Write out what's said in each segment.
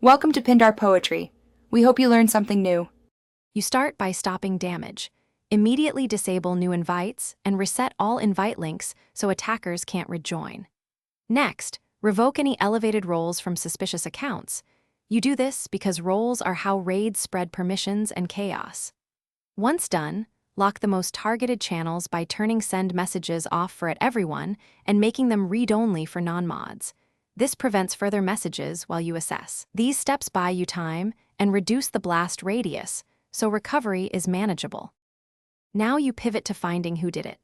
Welcome to Pindar Poetry. We hope you learned something new. You start by stopping damage. Immediately disable new invites and reset all invite links so attackers can't rejoin. Next, revoke any elevated roles from suspicious accounts. You do this because roles are how raids spread permissions and chaos. Once done, lock the most targeted channels by turning send messages off for everyone and making them read-only for non-mods. This prevents further messages while you assess. These steps buy you time and reduce the blast radius, so recovery is manageable. Now you pivot to finding who did it.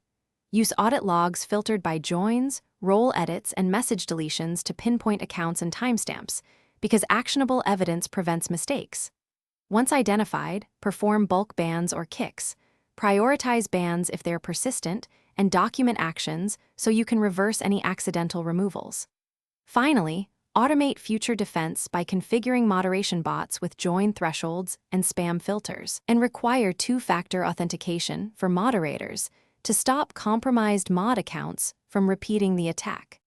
Use audit logs filtered by joins, role edits, and message deletions to pinpoint accounts and timestamps, because actionable evidence prevents mistakes. Once identified, perform bulk bans or kicks. Prioritize bans if they're persistent, and document actions so you can reverse any accidental removals. Finally, automate future defense by configuring moderation bots with join thresholds and spam filters, and require two-factor authentication for moderators to stop compromised mod accounts from repeating the attack.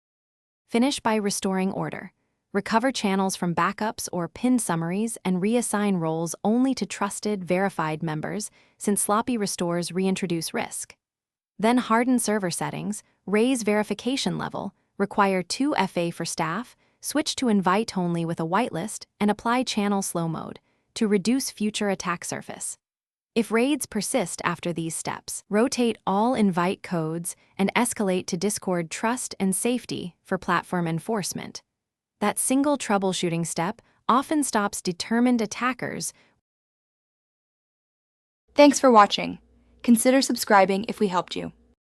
Finish by restoring order. Recover channels from backups or pinned summaries and reassign roles only to trusted, verified members, since sloppy restores reintroduce risk. Then harden server settings, raise verification level, require 2 FA for staff, switch to invite-only with a whitelist, and apply channel slow mode to reduce future attack surface. If raids persist after these steps, rotate all invite codes and escalate to Discord trust and safety for platform enforcement. That single troubleshooting step often stops determined attackers. Thanks for watching. Consider subscribing if we helped you.